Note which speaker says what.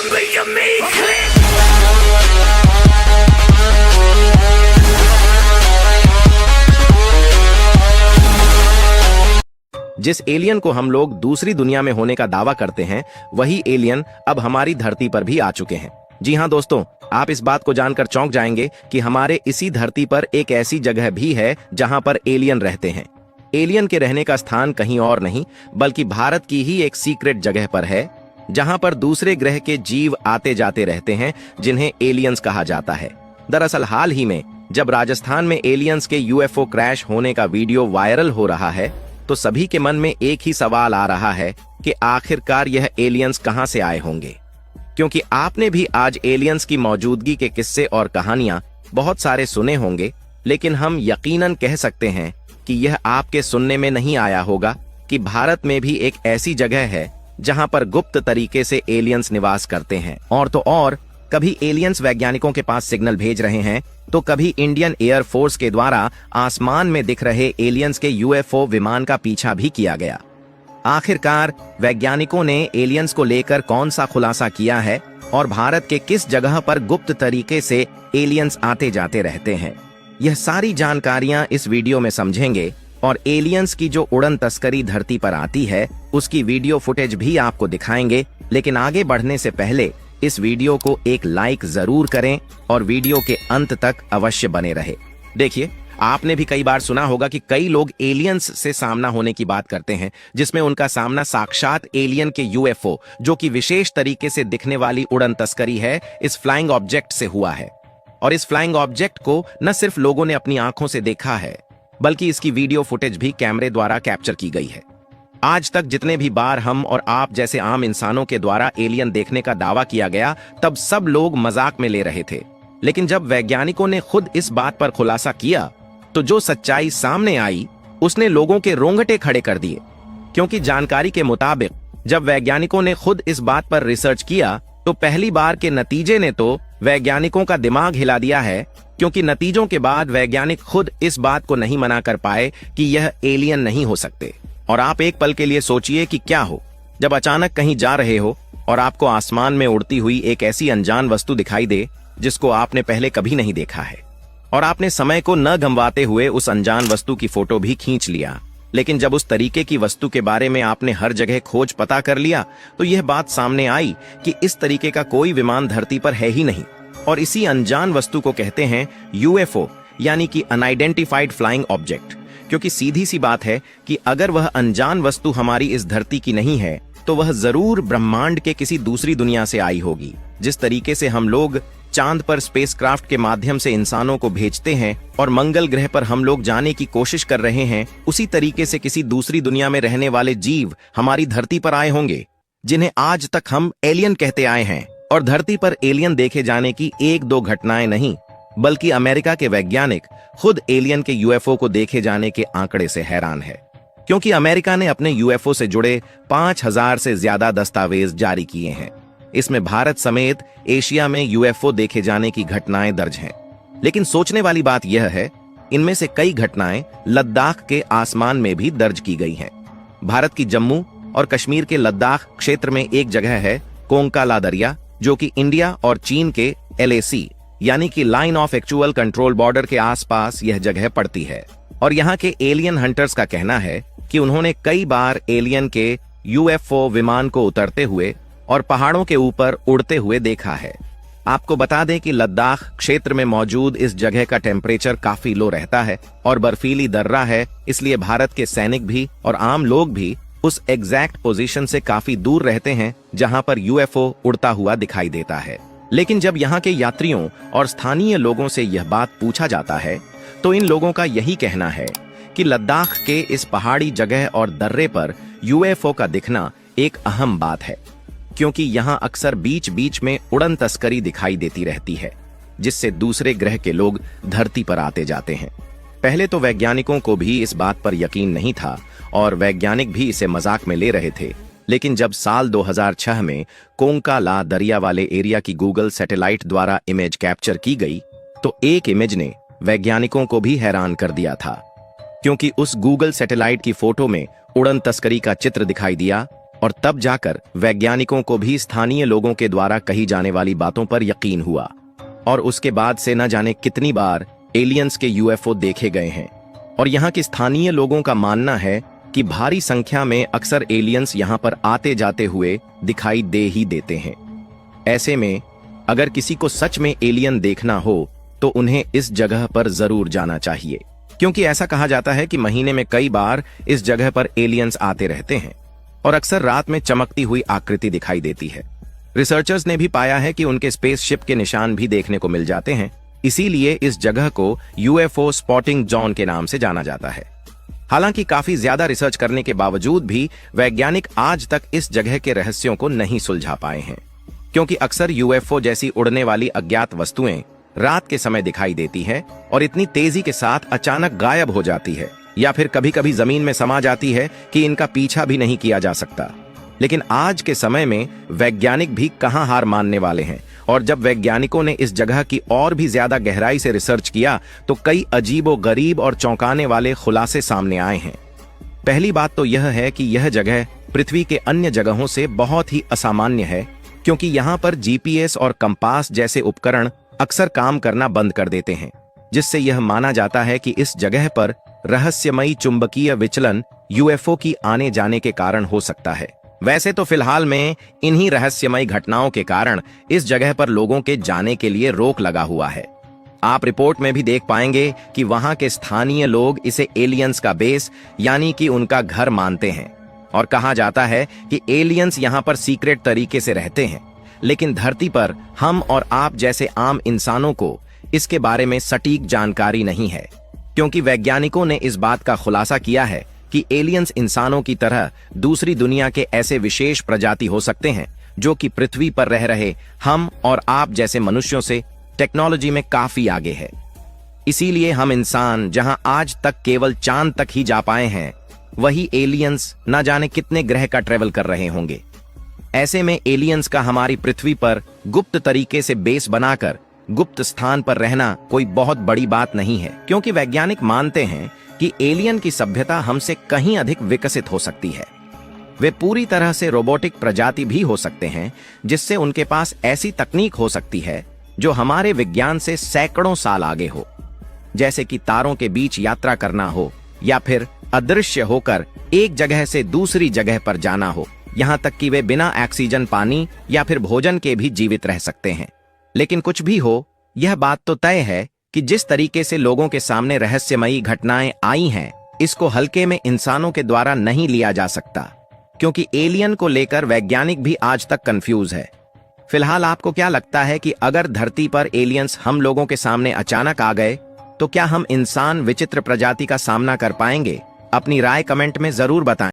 Speaker 1: me to me, click.
Speaker 2: जिस alien को हम लोग दूसरी दुनिया में होने का दावा करते हैं, वही एलियन अब हमारी धरती पर भी आ चुके हैं। जी हाँ दोस्तों, आप इस बात को जानकर चौंक जाएंगे कि हमारे इसी धरती पर एक ऐसी जगह भी है जहां पर एलियन रहते हैं। एलियन के रहने का स्थान कहीं और नहीं बल्कि भारत की ही एक सीक्रेट जगह पर है, जहां पर दूसरे ग्रह के जीव आते जाते रहते हैं, जिन्हें एलियंस कहा जाता है। दरअसल हाल ही में जब राजस्थान में एलियंस के यूएफओ क्रैश होने का वीडियो वायरल हो रहा है, तो सभी के मन में एक ही सवाल आ रहा है कि आखिरकार यह एलियंस कहां से आए होंगे। क्योंकि आपने भी आज एलियंस की मौजूदगी के किस्से और कहानियां बहुत सारे सुने होंगे, लेकिन हम यकीनन कह सकते हैं कि यह आपके सुनने में नहीं आया होगा कि भारत में भी एक ऐसी जगह है जहां पर गुप्त तरीके से एलियंस निवास करते हैं। और तो और, कभी एलियंस वैज्ञानिकों के पास सिग्नल भेज रहे हैं, तो कभी इंडियन एयर फोर्स के द्वारा आसमान में दिख रहे एलियंस के यूएफओ विमान का पीछा भी किया गया। आखिरकार वैज्ञानिकों ने एलियंस को लेकर कौन सा खुलासा किया है और भारत के किस जगह पर गुप्त तरीके से एलियंस आते जाते रहते हैं, यह सारी जानकारियां इस वीडियो में समझेंगे। और एलियंस की जो उड़न तस्करी धरती पर आती है, उसकी वीडियो फुटेज भी आपको दिखाएंगे। लेकिन आगे बढ़ने से पहले इस वीडियो को एक लाइक जरूर करें और वीडियो के अंत तक अवश्य बने रहे। देखिए, आपने भी कई बार सुना होगा कि कई लोग एलियंस से सामना होने की बात करते हैं, जिसमें उनका सामना साक्षात एलियन के यूएफओ, जो कि विशेष तरीके से दिखने वाली उड़न तस्करी है, इस फ्लाइंग ऑब्जेक्ट से हुआ है। और इस फ्लाइंग ऑब्जेक्ट को न सिर्फ लोगों ने अपनी आंखों से देखा है, बल्कि इसकी वीडियो फुटेज भी कैमरे द्वारा कैप्चर की गई है। आज तक जितने भी बार हम और आप जैसे आम इंसानों के द्वारा एलियन देखने का दावा किया गया, तब सब लोग मजाक में ले रहे थे। लेकिन जब वैज्ञानिकों ने खुद इस बात पर खुलासा किया, तो जो सच्चाई सामने आई उसने लोगों के रोंगटे खड़े कर दिए। क्योंकि जानकारी के मुताबिक जब वैज्ञानिकों ने खुद इस बात पर रिसर्च किया, तो पहली बार के नतीजे ने तो वैज्ञानिकों का दिमाग हिला दिया है। क्योंकि नतीजों के बाद वैज्ञानिक खुद इस बात को नहीं मना कर पाए कि यह एलियन नहीं हो सकते। और आप एक पल के लिए सोचिए कि क्या हो जब अचानक कहीं जा रहे हो और आपको आसमान में उड़ती हुई एक ऐसी अनजान वस्तु दिखाई दे जिसको आपने पहले कभी नहीं देखा है, और आपने समय को न गंवाते हुए उस अनजान वस्तु की फोटो भी खींच लिया। लेकिन जब उस तरीके की वस्तु के बारे में आपने हर जगह खोज पता कर लिया, तो यह बात सामने आई कि इस तरीके का कोई विमान धरती पर है ही नहीं। और इसी अनजान वस्तु को कहते हैं यूएफओ, यानी कि अनआइडेंटिफाइड फ्लाइंग ऑब्जेक्ट। क्योंकि सीधी सी बात है कि अगर वह अनजान वस्तु हमारी इस धरती की नहीं है, तो वह जरूर ब्रह्मांड के किसी दूसरी दुनिया से आई होगी। जिस तरीके से हम लोग चांद पर स्पेसक्राफ्ट के माध्यम से इंसानों को भेजते हैं और मंगल ग्रह पर हम लोग जाने की कोशिश कर रहे हैं, उसी तरीके से किसी दूसरी दुनिया में रहने वाले जीव हमारी धरती पर आए होंगे, जिन्हें आज तक हम एलियन कहते आए हैं। और धरती पर एलियन देखे जाने की एक दो घटनाएं नहीं, बल्कि अमेरिका के वैज्ञानिक खुद एलियन के यूएफओ को देखे जाने के आंकड़े से हैरान है। क्योंकि अमेरिका ने अपने यूएफओ से जुड़े 5000 से ज्यादा दस्तावेज जारी किए हैं। इसमें भारत समेत एशिया में यूएफओ देखे जाने की घटनाएं दर्ज हैं। लेकिन सोचने वाली बात यह है, इनमें से कई घटनाएं लद्दाख के आसमान में भी दर्ज की गई हैं। भारत की जम्मू और कश्मीर के लद्दाख क्षेत्र में एक जगह है कोंका ला दरिया, जो कि इंडिया और चीन के LAC यानी कि line of actual control border के आसपास यह जगह पड़ती है। और यहाँ के एलियन हंटर्स का कहना है कि उन्होंने कई बार एलियन के यूएफओ विमान को उतरते हुए और पहाड़ों के ऊपर उड़ते हुए देखा है। आपको बता दें कि लद्दाख क्षेत्र में मौजूद इस जगह का टेम्परेचर काफी लो रहता है और बर्फीली दर्रा है, इसलिए भारत के सैनिक भी और आम लोग भी उस एग्जैक्ट पोजीशन से काफी दूर रहते हैं जहां पर यूएफओ उड़ता हुआ दिखाई देता है। लेकिन जब यहाँ के यात्रियों और स्थानीय लोगों से यह बात पूछा जाता है, तो इन लोगों का यही कहना है कि लद्दाख के इस पहाड़ी जगह और दर्रे पर यूएफओ का दिखना एक अहम बात है। क्योंकि यहाँ अक्सर बीच बीच में उड़न तस्करी दिखाई देती रहती है, जिससे दूसरे ग्रह के लोग धरती पर आते जाते हैं। पहले तो वैज्ञानिकों को भी इस बात पर यकीन नहीं था और वैज्ञानिक भी इसे मजाक में ले रहे थे। लेकिन जब साल 2006 में कोंका ला दरिया वाले एरिया की गूगल सैटेलाइट द्वारा इमेज कैप्चर की गई, तो एक इमेज ने वैज्ञानिकों को भी हैरान कर दिया था। क्योंकि उस गूगल सैटेलाइट की फोटो में उड़न तस्करी का चित्र दिखाई दिया और तब जाकर वैज्ञानिकों को भी स्थानीय लोगों के द्वारा कही जाने वाली बातों पर यकीन हुआ और उसके बाद से न जाने कितनी बार एलियंस के यूएफओ देखे गए हैं। और यहाँ के स्थानीय लोगों का मानना है कि भारी संख्या में अक्सर एलियंस यहाँ पर आते जाते हुए दिखाई दे ही देते हैं। ऐसे में अगर किसी को सच में एलियन देखना हो तो उन्हें इस जगह पर जरूर जाना चाहिए, क्योंकि ऐसा कहा जाता है कि महीने में कई बार इस जगह पर एलियंस आते रहते हैं और अक्सर रात में चमकती हुई आकृति दिखाई देती है। रिसर्चर्स ने भी पाया है कि उनके स्पेसशिप के निशान भी देखने को मिल जाते हैं, इसीलिए इस जगह को यूएफओ स्पॉटिंग जोन के नाम से जाना जाता है। हालांकि काफी ज्यादा रिसर्च करने के बावजूद भी वैज्ञानिक आज तक इस जगह के रहस्यों को नहीं सुलझा पाए हैं, क्योंकि अक्सर यूएफओ जैसी उड़ने वाली अज्ञात वस्तुएं रात के समय दिखाई देती है और इतनी तेजी के साथ अचानक गायब हो जाती है या फिर कभी कभी जमीन में समा जाती है कि इनका पीछा भी नहीं किया जा सकता। लेकिन आज के समय में वैज्ञानिक भी कहां हार मानने वाले हैं, और जब वैज्ञानिकों ने इस जगह की और भी ज्यादा गहराई से रिसर्च किया तो कई अजीबो गरीब और चौंकाने वाले खुलासे सामने आए हैं। पहली बात तो यह है कि यह जगह पृथ्वी के अन्य जगहों से बहुत ही असामान्य है, क्योंकि यहाँ पर जीपीएस और कंपास जैसे उपकरण अक्सर काम करना बंद कर देते हैं, जिससे यह माना जाता है कि इस जगह पर रहस्यमयी चुंबकीय विचलन यूएफओ की आने जाने के कारण हो सकता है। वैसे तो फिलहाल में इन्हीं रहस्यमयी घटनाओं के कारण इस जगह पर लोगों के जाने के लिए रोक लगा हुआ है। आप रिपोर्ट में भी देख पाएंगे कि वहां के स्थानीय लोग इसे एलियंस का बेस यानी कि उनका घर मानते हैं, और कहा जाता है कि एलियंस यहां पर सीक्रेट तरीके से रहते हैं, लेकिन धरती पर हम और आप जैसे आम इंसानों को इसके बारे में सटीक जानकारी नहीं है, क्योंकि वैज्ञानिकों ने इस बात का खुलासा किया है कि एलियंस इंसानों की तरह दूसरी दुनिया के ऐसे विशेष प्रजाति हो सकते हैं जो कि पृथ्वी पर रह रहे हम और आप जैसे मनुष्यों से टेक्नोलॉजी में काफी आगे है। इसीलिए हम इंसान जहां आज तक केवल चांद तक ही जा पाए हैं, वही एलियंस न जाने कितने ग्रह का ट्रेवल कर रहे होंगे। ऐसे में एलियंस का हमारी पृथ्वी पर गुप्त तरीके से बेस बनाकर गुप्त स्थान पर रहना कोई बहुत बड़ी बात नहीं है, क्योंकि वैज्ञानिक मानते हैं कि एलियन की सभ्यता हमसे कहीं अधिक विकसित हो सकती है। वे पूरी तरह से रोबोटिक प्रजाति भी हो सकते हैं, जिससे उनके पास ऐसी तकनीक हो सकती है जो हमारे विज्ञान से सैकड़ों साल आगे हो, जैसे कि तारों के बीच यात्रा करना हो या फिर अदृश्य होकर एक जगह से दूसरी जगह पर जाना हो। यहाँ तक कि वे बिना ऑक्सीजन, पानी या फिर भोजन के भी जीवित रह सकते हैं। लेकिन कुछ भी हो, यह बात तो तय है कि जिस तरीके से लोगों के सामने रहस्यमयी घटनाएं आई हैं, इसको हल्के में इंसानों के द्वारा नहीं लिया जा सकता, क्योंकि एलियन को लेकर वैज्ञानिक भी आज तक कंफ्यूज है। फिलहाल आपको क्या लगता है कि अगर धरती पर एलियंस हम लोगों के सामने अचानक आ गए तो क्या हम इंसान विचित्र प्रजाति का सामना कर पाएंगे? अपनी राय कमेंट में जरूर बताएं।